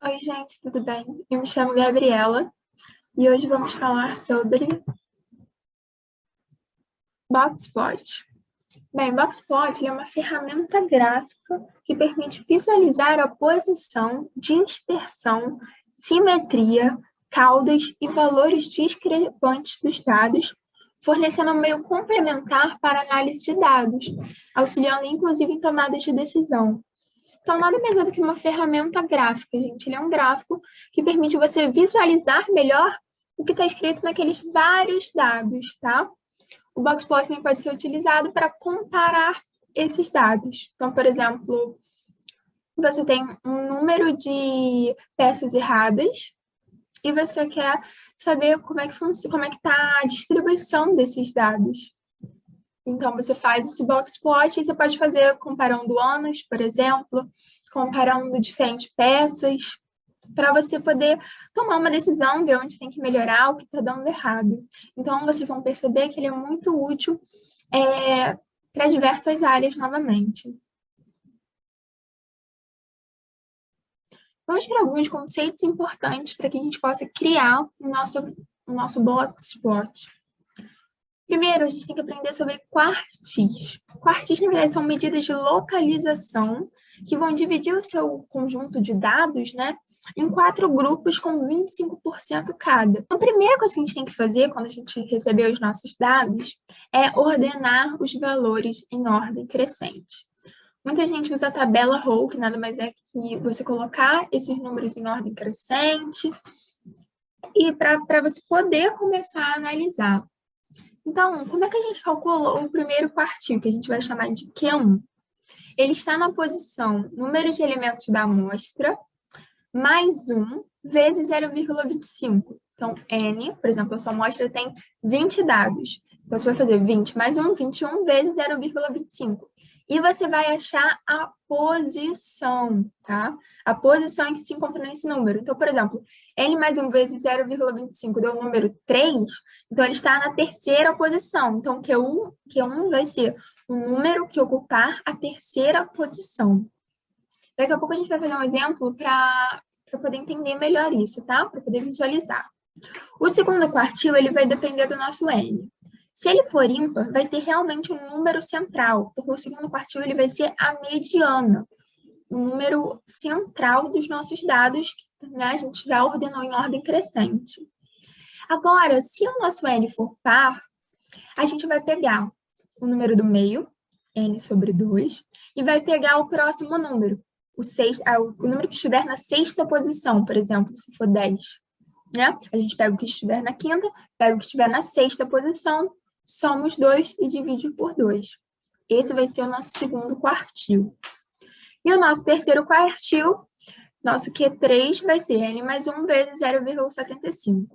Oi, gente, tudo bem? Eu me chamo Gabriela e hoje vamos falar sobre Boxplot. Bem, Boxplot é uma ferramenta gráfica que permite visualizar a posição, dispersão, simetria, caudas e valores discrepantes dos dados, fornecendo um meio complementar para análise de dados, auxiliando inclusive em tomadas de decisão. Então, nada mais é do que uma ferramenta gráfica, gente. Ele é um gráfico que permite você visualizar melhor o que está escrito naqueles vários dados, tá? O Boxplot também pode ser utilizado para comparar esses dados. Então, por exemplo, você tem um número de peças erradas e você quer saber como é que está a distribuição desses dados. Então, você faz esse boxplot e você pode fazer comparando anos, por exemplo, comparando diferentes peças, para você poder tomar uma decisão, ver onde tem que melhorar, o que está dando errado. Então, vocês vão perceber que ele é muito útil para diversas áreas novamente. Vamos para alguns conceitos importantes para que a gente possa criar o nosso boxplot. Primeiro, a gente tem que aprender sobre quartis. Quartis, na verdade, são medidas de localização que vão dividir o seu conjunto de dados, né, em 4 grupos com 25% cada. Então, a primeira coisa que a gente tem que fazer quando a gente receber os nossos dados é ordenar os valores em ordem crescente. Muita gente usa a tabela Row, que nada mais é que você colocar esses números em ordem crescente e para você poder começar a analisar. Então, como é que a gente calculou o primeiro quartil, que a gente vai chamar de Q1? Ele está na posição número de elementos da amostra, mais 1, vezes 0,25. Então, N, por exemplo, a sua amostra tem 20 dados. Então, você vai fazer 20 mais 1, 21, vezes 0,25. E você vai achar a posição, tá? A posição em que se encontra nesse número. Então, por exemplo, N mais 1 vezes 0,25 deu o número 3, então ele está na terceira posição. Então, Q1 vai ser o número que ocupar a terceira posição. Daqui a pouco a gente vai fazer um exemplo para poder entender melhor isso, tá? Para poder visualizar. O segundo quartil, ele vai depender do nosso N. Se ele for ímpar, vai ter realmente um número central, porque o segundo quartil ele vai ser a mediana, o número central dos nossos dados, que, né, a gente já ordenou em ordem crescente. Agora, se o nosso N for par, a gente vai pegar o número do meio, N sobre 2, e vai pegar o próximo número, o número que estiver na sexta posição, por exemplo, se for 10. Né? A gente pega o que estiver na quinta, pega o que estiver na sexta posição, soma os 2 e divide por 2. Esse vai ser o nosso segundo quartil. E o nosso terceiro quartil, nosso Q3, vai ser N mais 1 vezes 0,75.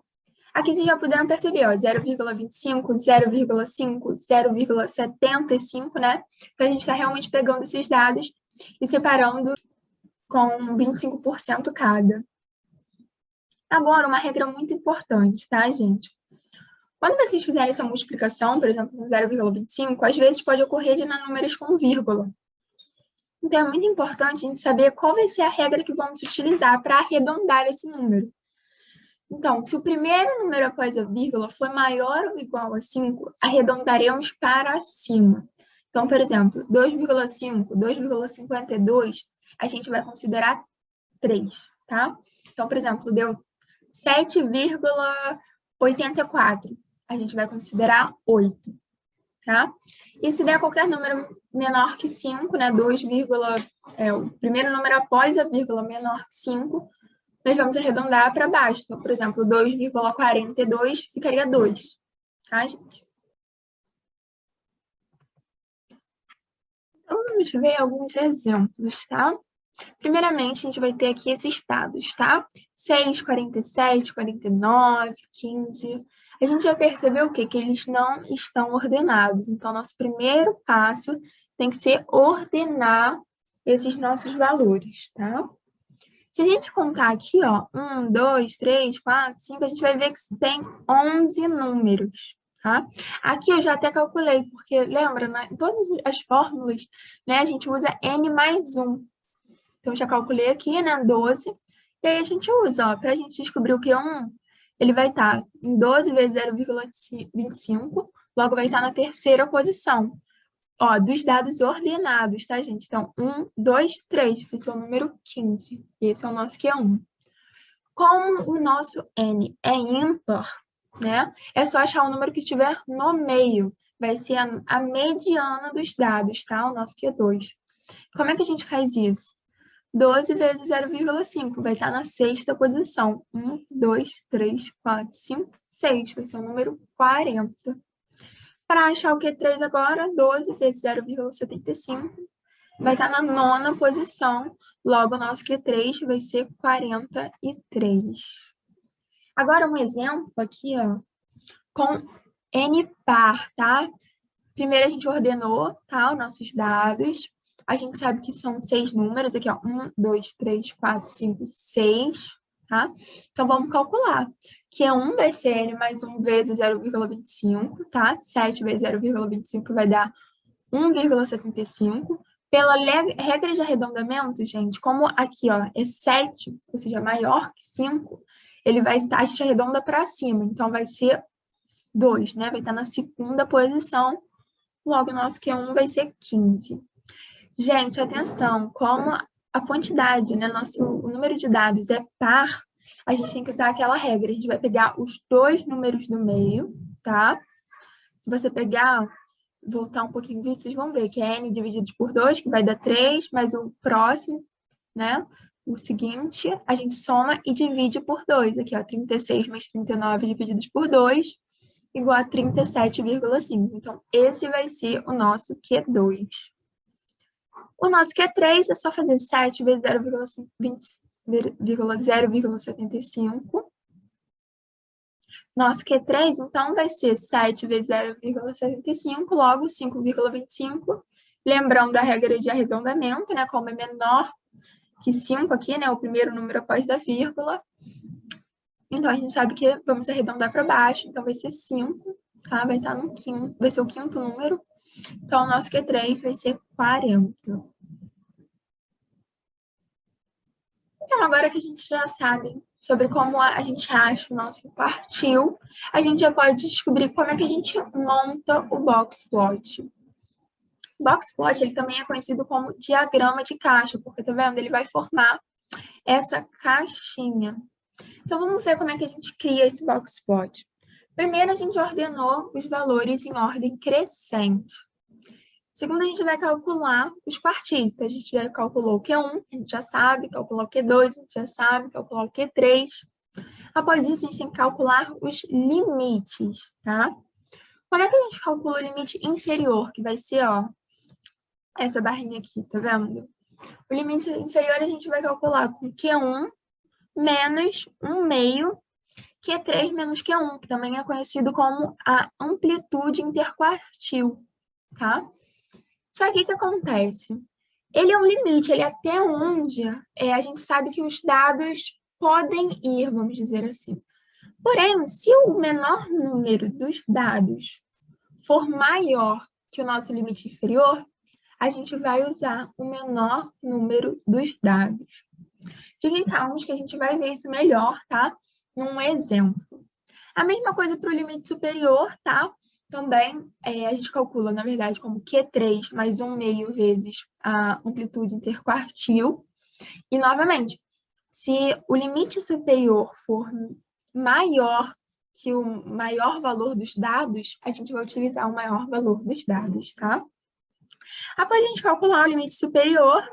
Aqui vocês já puderam perceber, ó, 0,25, 0,5, 0,75, né? Então, a gente está realmente pegando esses dados e separando com 25% cada. Agora, uma regra muito importante, tá, gente? Quando vocês fizerem essa multiplicação, por exemplo, com 0,25, às vezes pode ocorrer de números com vírgula. Então, é muito importante a gente saber qual vai ser a regra que vamos utilizar para arredondar esse número. Então, se o primeiro número após a vírgula for maior ou igual a 5, arredondaremos para cima. Então, por exemplo, 2,5, 2,52, a gente vai considerar 3, tá? Então, por exemplo, deu 7,84. A gente vai considerar 8, tá? E se der qualquer número menor que 5, né, o primeiro número após a vírgula menor que 5, nós vamos arredondar para baixo. Então, por exemplo, 2,42 ficaria 2, tá, gente? Então, vamos ver alguns exemplos, tá? Primeiramente, a gente vai ter aqui esses dados, tá? 6, 47, 49, 15. A gente já percebeu o quê? Que eles não estão ordenados. Então, nosso primeiro passo tem que ser ordenar esses nossos valores, tá? Se a gente contar aqui, ó, 1, 2, 3, 4, 5, a gente vai ver que tem 11 números, tá? Aqui eu já até calculei, porque lembra, né? Em todas as fórmulas, né, a gente usa N mais 1. Então, já calculei aqui, né, 12. E aí a gente usa, ó, para a gente descobrir o Q1, ele vai estar em 12 vezes 0,25, logo vai estar na terceira posição. Ó, dos dados ordenados, tá, gente? Então, 1, 2, 3, vai ser o número 15. Esse é o nosso Q1. Como o nosso N é ímpar, né? É só achar o número que estiver no meio. Vai ser a mediana dos dados, tá? O nosso Q2. Como é que a gente faz isso? 12 vezes 0,5 vai estar na sexta posição. 1, 2, 3, 4, 5, 6. Vai ser o número 40. Para achar o Q3 agora, 12 vezes 0,75 vai estar na nona posição. Logo, o nosso Q3 vai ser 43. Agora, um exemplo aqui, ó, com N par, tá? Primeiro, a gente ordenou, tá, os nossos dados. A gente sabe que são 6 números, aqui, ó, 1, 2, 3, 4, 5, 6, tá? Então, vamos calcular. Q1 vai ser N mais 1 vezes 0,25, tá? 7 vezes 0,25 vai dar 1,75. Pela regra de arredondamento, gente, como aqui, ó, é 7, ou seja, maior que 5, ele vai estar, a gente arredonda para cima, então vai ser 2, né? Vai estar na segunda posição, logo nosso Q1 vai ser 15. Gente, atenção, como a quantidade, né, o número de dados é par, a gente tem que usar aquela regra, a gente vai pegar os dois números do meio, tá? Se você pegar, voltar um pouquinho disso, vocês vão ver que é N dividido por 2, que vai dar 3, mas o próximo, né, o seguinte, a gente soma e divide por 2. Aqui, ó, 36 mais 39 divididos por 2, igual a 37,5. Então, esse vai ser o nosso Q2. O nosso Q3 é só fazer 7 vezes 0,75. Nosso Q3, então, vai ser 7 vezes 0,75, logo 5,25. Lembrando da regra de arredondamento, né? Como é menor que 5 aqui, né? O primeiro número após da vírgula. Então, a gente sabe que vamos arredondar para baixo, então vai ser 5, tá? Vai estar no quinto, vai ser o quinto número. Então, o nosso Q3 vai ser 40. Então, agora que a gente já sabe sobre como a gente acha o nosso quartil, a gente já pode descobrir como é que a gente monta o box plot. O box plot, ele também é conhecido como diagrama de caixa, porque, tá vendo? Ele vai formar essa caixinha. Então, vamos ver como é que a gente cria esse box plot. Primeiro, a gente ordenou os valores em ordem crescente. Segundo, a gente vai calcular os quartis. Então, a gente já calculou o Q1, a gente já sabe, calculou o Q2, a gente já sabe, calculou o Q3. Após isso, a gente tem que calcular os limites, tá? Como é que a gente calcula o limite inferior, que vai ser, ó, essa barrinha aqui, tá vendo? O limite inferior a gente vai calcular com Q1 menos 1 meio, Q3 menos Q1, que também é conhecido como a amplitude interquartil, tá? Só que o que acontece? Ele é um limite, ele é até onde a gente sabe que os dados podem ir, vamos dizer assim. Porém, se o menor número dos dados for maior que o nosso limite inferior, a gente vai usar o menor número dos dados. Fiquem calmos que a gente vai ver isso melhor, tá? Num exemplo. A mesma coisa para o limite superior, tá? Também a gente calcula, na verdade, como Q3 mais 1 meio vezes a amplitude interquartil. E, novamente, se o limite superior for maior que o maior valor dos dados, a gente vai utilizar o maior valor dos dados, tá? Após a gente calcular o limite superior,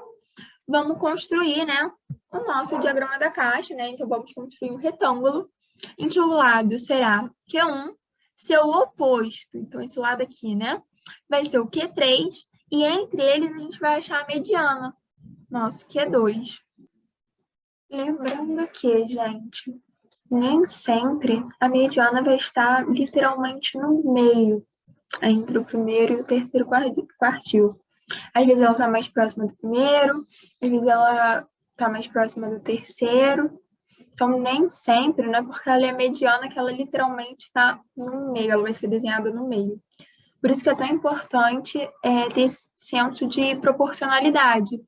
vamos construir, né, o nosso diagrama da caixa, né? Então, vamos construir um retângulo em que o lado será Q1, seu oposto, então esse lado aqui, né, vai ser o Q3, e entre eles a gente vai achar a mediana, nosso Q2. Lembrando que, gente, nem sempre a mediana vai estar literalmente no meio, entre o primeiro e o terceiro quartil. Às vezes ela está mais próxima do primeiro, às vezes ela está mais próxima do terceiro. Então, nem sempre, né? Porque ela é mediana, que ela literalmente está no meio, ela vai ser desenhada no meio. Por isso que é tão importante ter esse senso de proporcionalidade.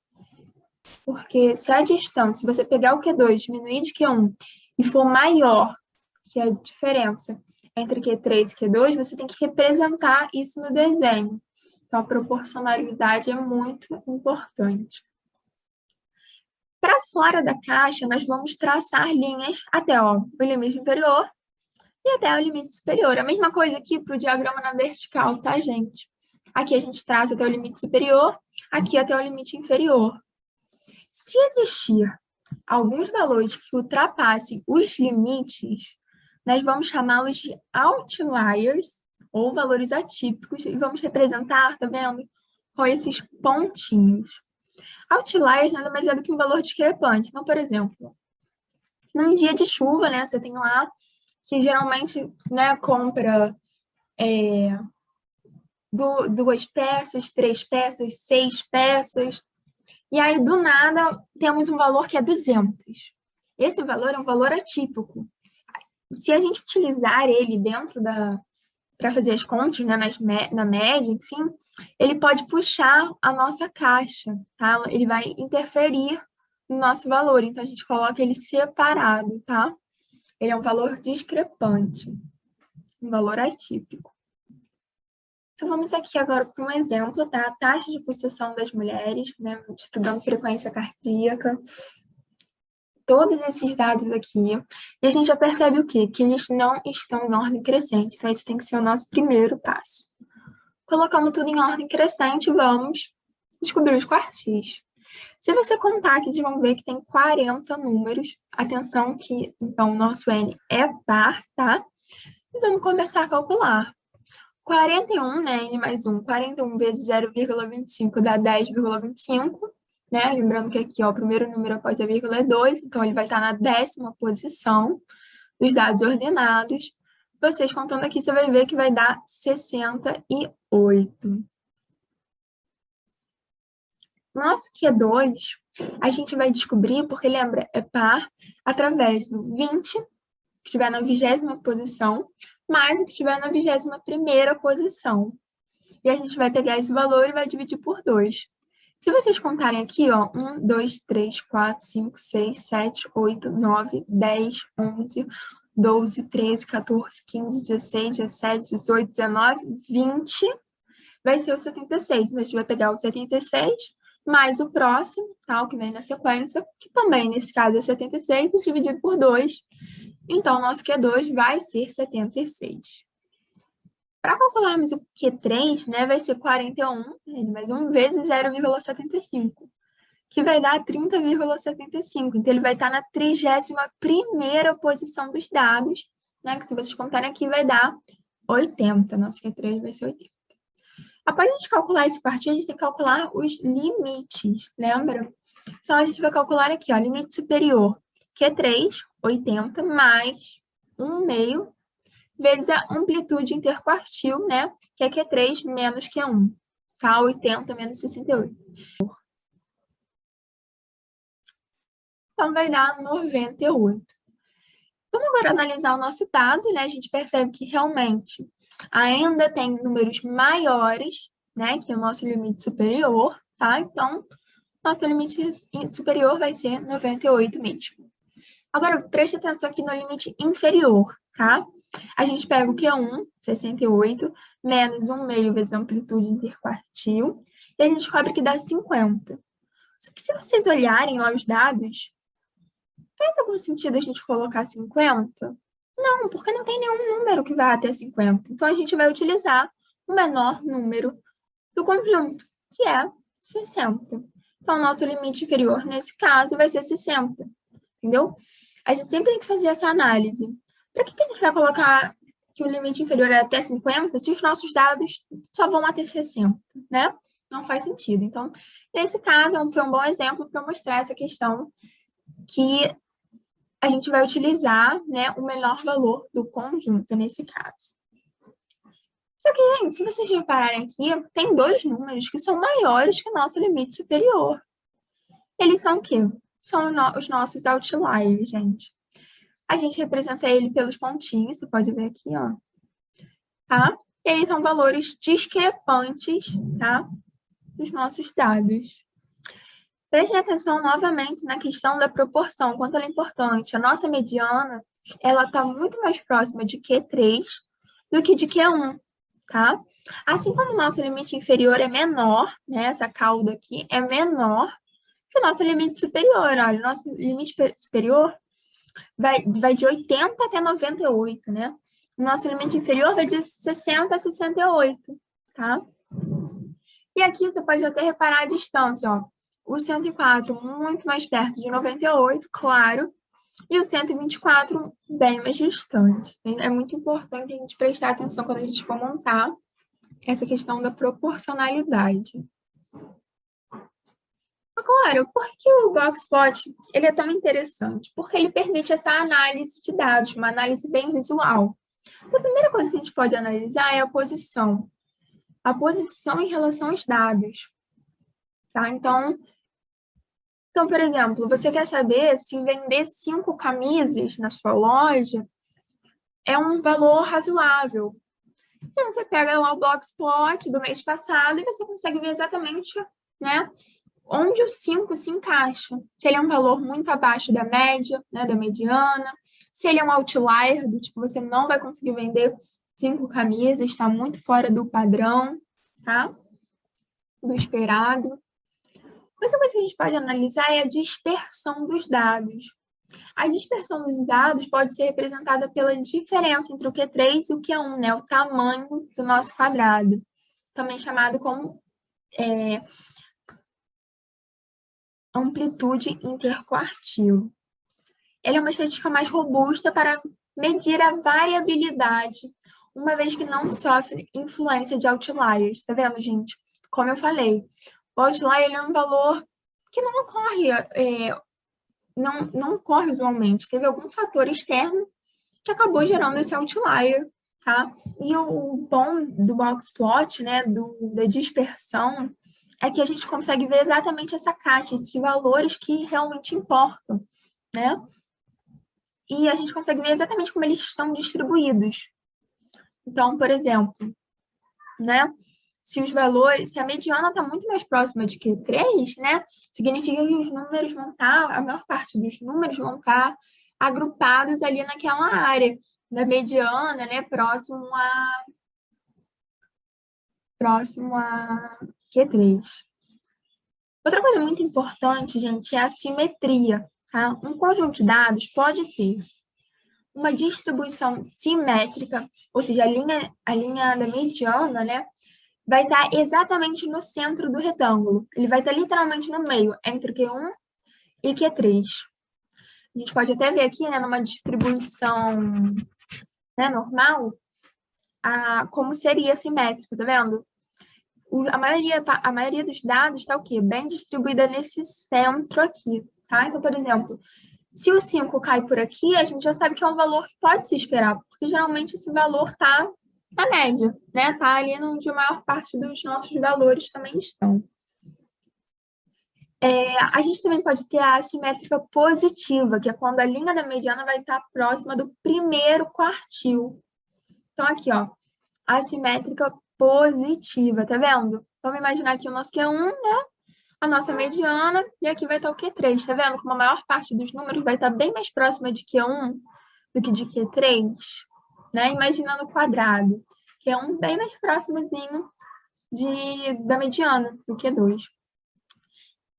Porque se a distância, se você pegar o Q2, diminuir de Q1 e for maior que a diferença entre Q3 e Q2, você tem que representar isso no desenho. Então, a proporcionalidade é muito importante. Para fora da caixa, nós vamos traçar linhas até o limite inferior e até o limite superior. A mesma coisa aqui para o diagrama na vertical, tá, gente? Aqui a gente traça até o limite superior, aqui até o limite inferior. Se existir alguns valores que ultrapassem os limites, nós vamos chamá-los de outliers, ou valores atípicos, e vamos representar, tá vendo? Com esses pontinhos. Outliers nada mais é do que um valor discrepante. Então, por exemplo, num dia de chuva, né, você tem lá que geralmente, né, compra 2 peças, 3 peças, 6 peças, e aí do nada temos um valor que é 200. Esse valor é um valor atípico. Se a gente utilizar ele dentro para fazer as contas, né, na média, enfim, ele pode puxar a nossa caixa, tá? Ele vai interferir no nosso valor, então a gente coloca ele separado, tá? Ele é um valor discrepante, um valor atípico. Então, vamos aqui agora para um exemplo, tá? A taxa de pulsação das mulheres, né? Estudando frequência cardíaca. Todos esses dados aqui. E a gente já percebe o quê? Que eles não estão em ordem crescente. Então, esse tem que ser o nosso primeiro passo. Colocamos tudo em ordem crescente, vamos descobrir os quartis. Se você contar aqui, vocês vão ver que tem 40 números. Atenção que, então, o nosso N é par, tá? E vamos começar a calcular. 41, né, N mais 1, 41 vezes 0,25 dá 10,25, né? Lembrando que aqui, ó, o primeiro número após a vírgula é 2, então ele vai estar na 10ª posição dos dados ordenados. Vocês contando aqui, você vai ver que vai dar 68. Nosso Q2, a gente vai descobrir, porque lembra, é par, através do 20, que estiver na 20ª posição, mais o que estiver na 21ª posição. E a gente vai pegar esse valor e vai dividir por 2. Se vocês contarem aqui, ó, 1, 2, 3, 4, 5, 6, 7, 8, 9, 10, 11, 12, 13, 14, 15, 16, 17, 18, 19, 20, vai ser o 76. Então, a gente vai pegar o 76 mais o próximo, tá, o que vem na sequência, que também, nesse caso, é 76, e dividido por 2. Então, o nosso Q2 vai ser 76. Para calcularmos o Q3, né, vai ser 41, mais 1 vezes 0,75, que vai dar 30,75. Então, ele vai estar na 31ª posição dos dados, né, que se vocês contarem aqui, vai dar 80. Nosso Q3 vai ser 80. Após a gente calcular esse quartil, a gente tem que calcular os limites, lembra? Então, a gente vai calcular aqui, ó, limite superior, Q3, 80, mais 1/2, vezes a amplitude interquartil, né? Que é Q3 menos Q1, tá? 80 menos 68. Então, vai dar 98. Vamos agora analisar o nosso dado, né? A gente percebe que realmente ainda tem números maiores, né? Que é o nosso limite superior, tá? Então, nosso limite superior vai ser 98 mesmo. Agora, preste atenção aqui no limite inferior, tá? A gente pega o Q1, 68, menos 1/2 vezes a amplitude interquartil, e a gente descobre que dá 50. Só que se vocês olharem lá os dados, faz algum sentido a gente colocar 50? Não, porque não tem nenhum número que vá até 50. Então, a gente vai utilizar o menor número do conjunto, que é 60. Então, o nosso limite inferior, nesse caso, vai ser 60, entendeu? A gente sempre tem que fazer essa análise. Para que a gente vai colocar que o limite inferior é até 50 se os nossos dados só vão até 60, né? Não faz sentido. Então, nesse caso, foi um bom exemplo para mostrar essa questão que a gente vai utilizar, né, o menor valor do conjunto nesse caso. Só que, gente, se vocês repararem aqui, tem 2 números que são maiores que o nosso limite superior. Eles são o quê? São os nossos outliers, gente. A gente representa ele pelos pontinhos, você pode ver aqui, ó. Tá? E eles são valores discrepantes, tá? Dos nossos dados. Prestem atenção novamente na questão da proporção, quanto ela é importante. A nossa mediana, ela está muito mais próxima de Q3 do que de Q1, tá? Assim como o nosso limite inferior é menor, né? Essa cauda aqui é menor que o nosso limite superior. Olha, o nosso limite superior vai de 80 até 98, né? O nosso limite inferior vai de 60 a 68, tá? E aqui você pode até reparar a distância, ó. O 104 muito mais perto de 98, claro, e o 124 bem mais distante. É muito importante a gente prestar atenção quando a gente for montar essa questão da proporcionalidade. Agora, por que o Boxplot ele é tão interessante? Porque ele permite essa análise de dados, uma análise bem visual. Então, a primeira coisa que a gente pode analisar é a posição. A posição em relação aos dados. Tá? Então, por exemplo, você quer saber se vender 5 camisas na sua loja é um valor razoável. Então, você pega lá o Blogspot do mês passado e você consegue ver exatamente, né, onde o 5 se encaixa. Se ele é um valor muito abaixo da média, né, da mediana, se ele é um outlier, do tipo, você não vai conseguir vender 5 camisas, está muito fora do padrão, tá? Do esperado. Outra coisa que a gente pode analisar é a dispersão dos dados. A dispersão dos dados pode ser representada pela diferença entre o Q3 e o Q1, né? O tamanho do nosso quadrado, também chamado como amplitude interquartil. Ele é uma estatística mais robusta para medir a variabilidade, uma vez que não sofre influência de outliers. Tá vendo, gente? Como eu falei, o outlier é um valor que não ocorre, não ocorre usualmente. Teve algum fator externo que acabou gerando esse outlier, tá? E o bom do boxplot, né, da dispersão, é que a gente consegue ver exatamente essa caixa, esses valores que realmente importam, né? E a gente consegue ver exatamente como eles estão distribuídos. Então, por exemplo, né? Se os valores, se a mediana está muito mais próxima de Q3, né? Significa que os números vão estar, a maior parte dos números vão estar agrupados ali naquela área da mediana, né? Próximo a Q3. Outra coisa muito importante, gente, é a simetria, tá? Um conjunto de dados pode ter uma distribuição simétrica, ou seja, a linha da mediana, né, vai estar exatamente no centro do retângulo. Ele vai estar literalmente no meio, entre Q1 e Q3. A gente pode até ver aqui, né, numa distribuição, né, normal, como seria simétrico, tá vendo? A maioria dos dados está o quê? Bem distribuída nesse centro aqui, tá? Então, por exemplo, se o 5 cai por aqui, a gente já sabe que é um valor que pode se esperar, porque geralmente esse valor está na média, né? Está ali onde a maior parte dos nossos valores também estão. A gente também pode ter a assimétrica positiva, que é quando a linha da mediana vai estar próxima do primeiro quartil. Então, aqui, ó, assimétrica positiva, tá vendo? Vamos imaginar aqui o nosso Q1, né? A nossa mediana, e aqui vai estar o Q3, tá vendo? Como a maior parte dos números vai estar bem mais próxima de Q1 do que de Q3, né? Imaginando o quadrado. Q1 bem mais próximozinho da mediana do Q2.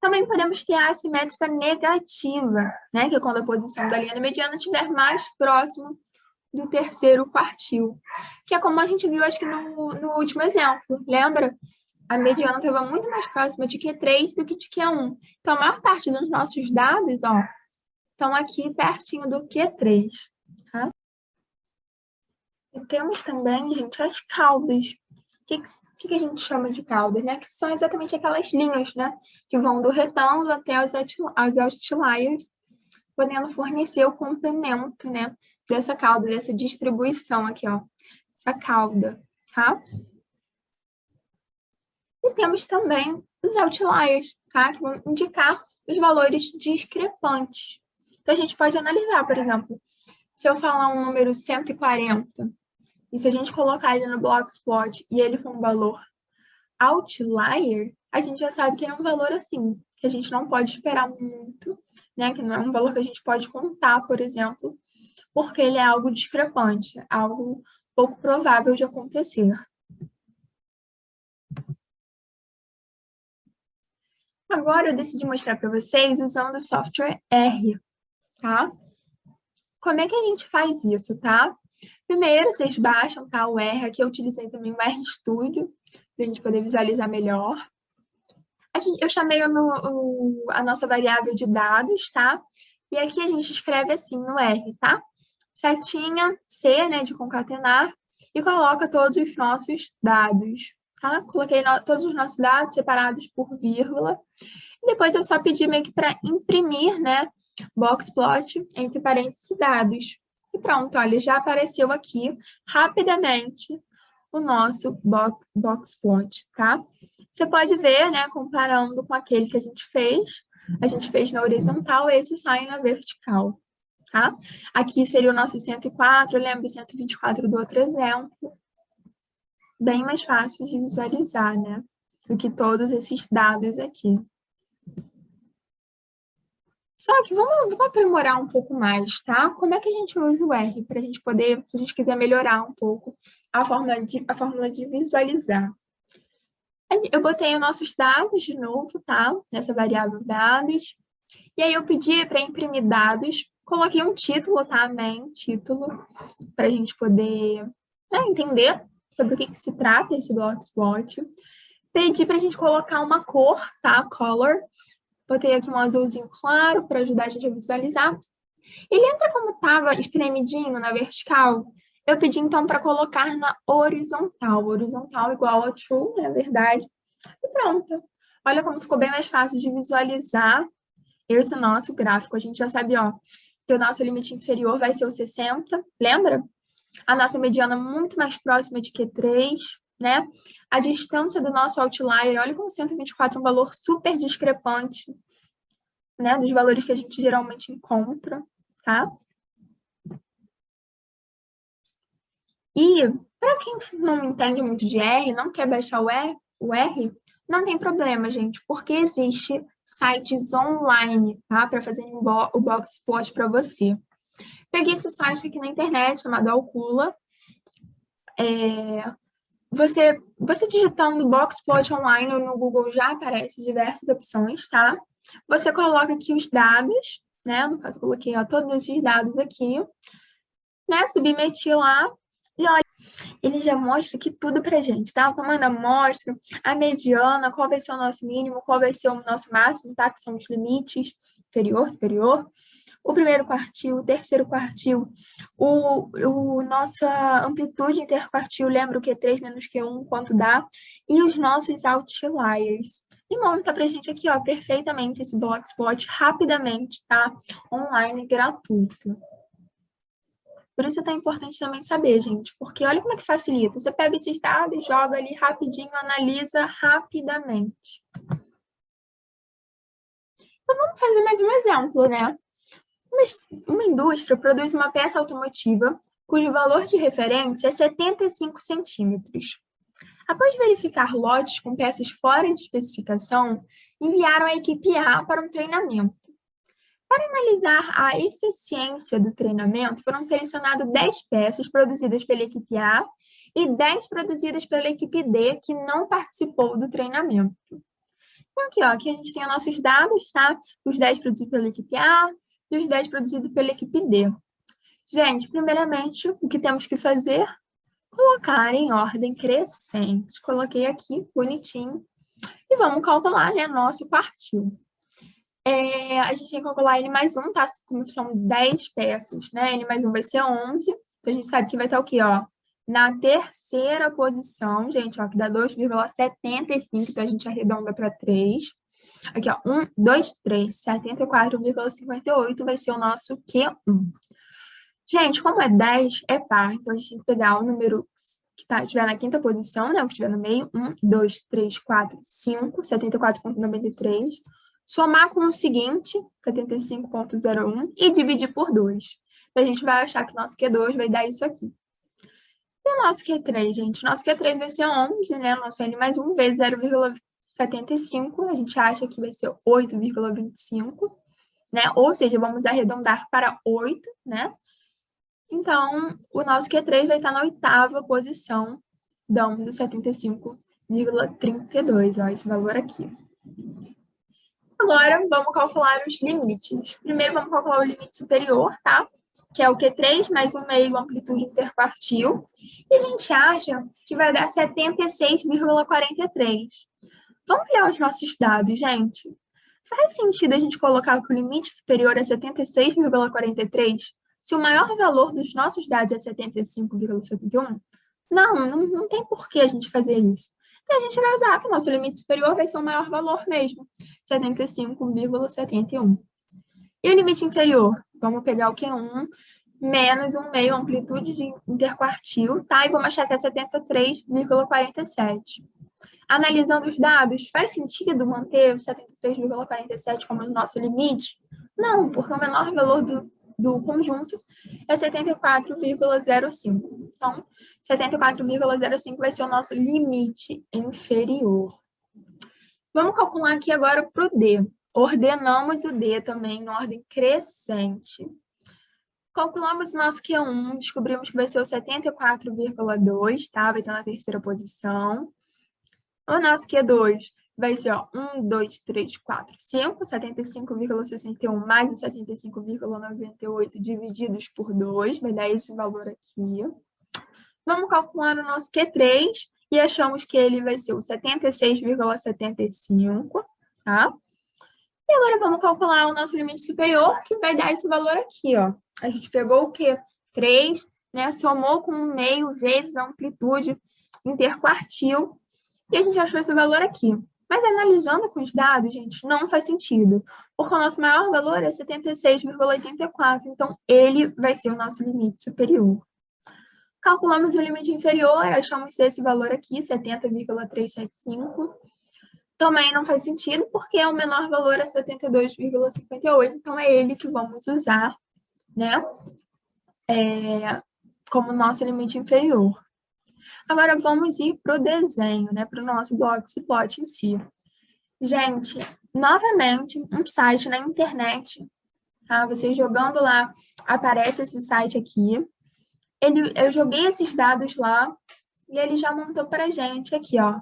Também podemos ter a assimétrica negativa, né? Que é quando a posição da linha da mediana estiver mais próximo do terceiro quartil, que é como a gente viu, acho que no último exemplo, lembra? A mediana estava muito mais próxima de Q3 do que de Q1. Então, a maior parte dos nossos dados, ó, estão aqui pertinho do Q3, tá? E temos também, gente, as caudas. O que a gente chama de caudas, né? Que são exatamente aquelas linhas, né? Que vão do retângulo até os outliers, podendo fornecer o comprimento, né? Dessa cauda, dessa distribuição aqui, ó. Essa cauda, tá? E temos também os outliers, tá? Que vão indicar os valores discrepantes. Então, a gente pode analisar, por exemplo, se eu falar um número 140, e se a gente colocar ele no Blogspot e ele for um valor outlier, a gente já sabe que ele é um valor assim, que a gente não pode esperar muito, né? Que não é um valor que a gente pode contar, por exemplo, porque ele é algo discrepante, algo pouco provável de acontecer. Agora eu decidi mostrar para vocês usando o software R, tá? Como é que a gente faz isso, tá? Primeiro, vocês baixam, tá, o R. Aqui eu utilizei também o RStudio, para a gente poder visualizar melhor. Eu chamei a nossa variável de dados, tá? E aqui a gente escreve assim no R, tá? Setinha, C, né, de concatenar, e coloca todos os nossos dados, tá? Coloquei todos os nossos dados separados por vírgula. E depois eu só pedi meio que para imprimir, né, boxplot entre parênteses dados. E pronto, olha, já apareceu aqui rapidamente o nosso boxplot, tá? Você pode ver, né, comparando com aquele que a gente fez na horizontal, esse sai na vertical, tá? Aqui seria o nosso 104, lembra o 124 do outro exemplo. Bem mais fácil de visualizar, né, do que todos esses dados aqui. Só que vamos aprimorar um pouco mais, tá? Como é que a gente usa o R para a gente poder, se a gente quiser melhorar um pouco a fórmula de visualizar? Eu botei os nossos dados de novo, tá? Nessa variável dados. E aí eu pedi para imprimir dados. Coloquei um título, tá? Main, título, para a gente poder, né, entender sobre o que se trata esse Blogspot. Pedi para a gente colocar uma cor, tá? Color. Botei aqui um azulzinho claro para ajudar a gente a visualizar. E lembra como estava espremidinho na vertical? Eu pedi, então, para colocar na horizontal. Horizontal igual a true, na verdade. E pronto. Olha como ficou bem mais fácil de visualizar esse nosso gráfico. A gente já sabe, ó, que o nosso limite inferior vai ser o 60, lembra? A nossa mediana muito mais próxima de Q3, né? A distância do nosso outlier, olha como 124 é um valor super discrepante, né? Dos valores que a gente geralmente encontra, tá? E, para quem não entende muito de R, não quer baixar o R, não tem problema, gente, porque existe sites online, tá? Para fazer o Boxplot para você. Peguei esse site aqui na internet, chamado Alcula. Você digitando Boxplot online ou no Google já aparece diversas opções, tá? Você coloca aqui os dados, né? No caso, eu coloquei, ó, todos esses dados aqui, né? Submeti lá. E olha, ele já mostra aqui tudo pra gente, tá? O tamanho da amostra, a mediana, qual vai ser o nosso mínimo, qual vai ser o nosso máximo, tá? Que são os limites, inferior, superior. O primeiro quartil, o terceiro quartil, nossa amplitude interquartil, lembra o Q3 menos Q1, quanto dá, e os nossos outliers. E monta pra gente aqui, ó, perfeitamente esse Blogspot rapidamente, tá? Online, gratuito. Por isso é tão importante também saber, gente, porque olha como é que facilita. Você pega esses dados, joga ali rapidinho, analisa rapidamente. Então, vamos fazer mais um exemplo, né? Uma indústria produz uma peça automotiva cujo valor de referência é 75 centímetros. Após verificar lotes com peças fora de especificação, enviaram a equipe A para um treinamento. Para analisar a eficiência do treinamento, foram selecionadas 10 peças produzidas pela equipe A e 10 produzidas pela equipe D, que não participou do treinamento. Então, aqui, ó, aqui a gente tem os nossos dados, tá? Os 10 produzidos pela equipe A e os 10 produzidos pela equipe D. Gente, primeiramente, o que temos que fazer? Colocar em ordem crescente. Coloquei aqui, bonitinho. E vamos calcular, né, nosso quartil. A gente tem que calcular N mais 1, tá? Como são 10 peças, né? N mais 1 vai ser 11. Então, a gente sabe que vai estar o quê, ó? Na terceira posição, gente, ó, que dá 2,75. Então, a gente arredonda para 3. Aqui, ó, 1, 2, 3, 74,58 vai ser o nosso Q1. Gente, como é 10, é par, então a gente tem que pegar o número que estiver na quinta posição, né, o que estiver no meio, 1, 2, 3, 4, 5, 74,93, somar com o seguinte, 75,01, e dividir por 2. Então, a gente vai achar que o nosso Q2 vai dar isso aqui. E o nosso Q3, gente? O nosso Q3 vai ser 11, né, o nosso N mais 1 vezes 75, a gente acha que vai ser 8,25, né? Ou seja, vamos arredondar para 8, né? Então, o nosso Q3 vai estar na 8ª posição, dando 75,32, ó, esse valor aqui. Agora, vamos calcular os limites. Primeiro, vamos calcular o limite superior, tá? Que é o Q3 mais 1/2 amplitude interquartil. E a gente acha que vai dar 76,43. Vamos criar os nossos dados, gente. Faz sentido a gente colocar que o limite superior é 76,43 se o maior valor dos nossos dados é 75,71? Não tem por que a gente fazer isso. Então, a gente vai usar que o nosso limite superior vai ser o maior valor mesmo, 75,71. E o limite inferior? Vamos pegar o Q1 menos 1/2 amplitude de interquartil, tá? E vamos achar que é 73,47. Analisando os dados, faz sentido manter o 73,47 como nosso limite? Não, porque o menor valor do conjunto é 74,05. Então, 74,05 vai ser o nosso limite inferior. Vamos calcular aqui agora para o D. Ordenamos o D também em ordem crescente. Calculamos o nosso Q1, descobrimos que vai ser o 74,2, tá? Vai estar na 3ª posição. O nosso Q2 vai ser, ó, 1, 2, 3, 4, 5, 75,61 mais o 75,98 divididos por 2, vai dar esse valor aqui. Vamos calcular o nosso Q3 e achamos que ele vai ser o 76,75, tá? E agora vamos calcular o nosso limite superior, que vai dar esse valor aqui, ó. A gente pegou o Q3, né, somou com 1/2 vezes a amplitude interquartil, e a gente achou esse valor aqui. Mas analisando com os dados, gente, não faz sentido. Porque o nosso maior valor é 76,84. Então, ele vai ser o nosso limite superior. Calculamos o limite inferior, achamos esse valor aqui, 70,375. Também não faz sentido, porque o menor valor é 72,58. Então, é ele que vamos usar, né? Como nosso limite inferior. Agora, vamos ir para o desenho, né? Para o nosso Boxplot em si. Gente, novamente, um site na internet, tá? Você jogando lá, aparece esse site aqui. Eu joguei esses dados lá e ele já montou para a gente aqui, ó.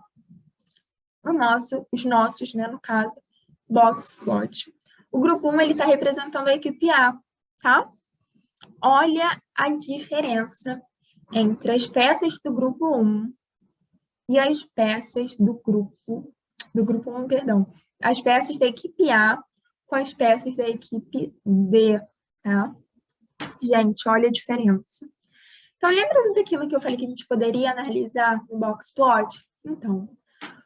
Os nossos, né? No caso, Boxplot. O grupo 1, ele está representando a equipe A, tá? Olha a diferença entre as peças do grupo 1 e as peças do grupo 1, perdão, as peças da equipe A com as peças da equipe B, tá? Gente, olha a diferença. Então, lembra daquilo que eu falei que a gente poderia analisar no Boxplot? Então,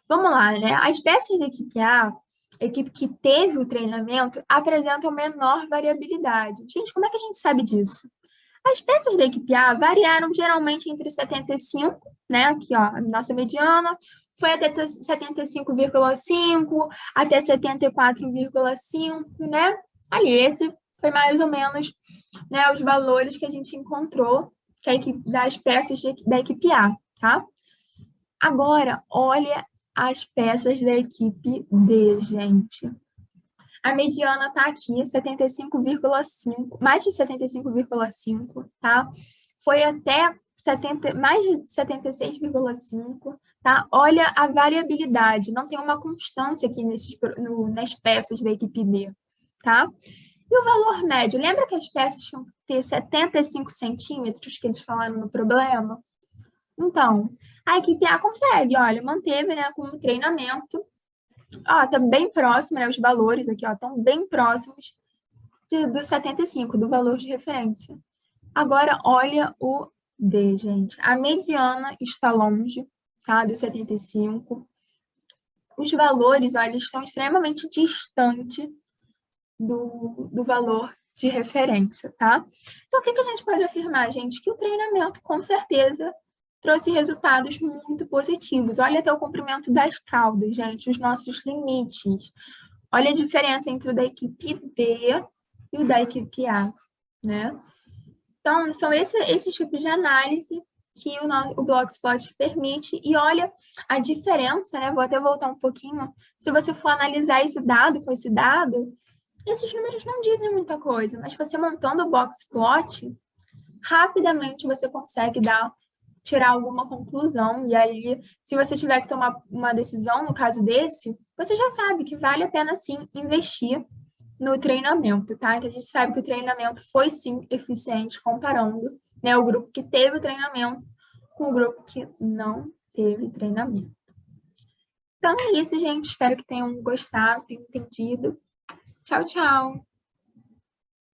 vamos lá, né? As peças da equipe A, a equipe que teve o treinamento, apresentam menor variabilidade. Gente, como é que a gente sabe disso? As peças da equipe A variaram geralmente entre 75, né? Aqui, ó, a nossa mediana foi até 75,5 até 74,5, né? Ali, esse foi mais ou menos, né, os valores que a gente encontrou das peças da equipe A, tá? Agora, olha as peças da equipe D, gente. A mediana tá aqui, 75,5, mais de 75,5, tá? Foi até mais de 76,5, tá? Olha a variabilidade, não tem uma constância aqui nas peças da equipe D, tá? E o valor médio, lembra que as peças tinham que ter 75 centímetros que eles falaram no problema? Então, a equipe A consegue, olha, manteve, né, com o treinamento. Ó, tá bem próximo, né, os valores aqui, ó, estão bem próximos do 75, do valor de referência. Agora, olha o D, gente. A mediana está longe, tá, do 75. Os valores, olha, estão extremamente distantes do valor de referência, tá? Então, o que a gente pode afirmar, gente? Que o treinamento, com certeza, trouxe resultados muito positivos. Olha até o comprimento das caudas, gente, os nossos limites. Olha a diferença entre o da equipe D e o da equipe A, né? Então, são esses tipos de análise que o Blogspot permite e olha a diferença, né? Vou até voltar um pouquinho. Se você for analisar esse dado com esse dado, esses números não dizem muita coisa, mas você montando o Blogspot, rapidamente você consegue tirar alguma conclusão, e aí, se você tiver que tomar uma decisão, no caso desse, você já sabe que vale a pena, sim, investir no treinamento, tá? Então, a gente sabe que o treinamento foi, sim, eficiente, comparando, né, o grupo que teve o treinamento com o grupo que não teve treinamento. Então, é isso, gente. Espero que tenham gostado, tenham entendido. Tchau, tchau!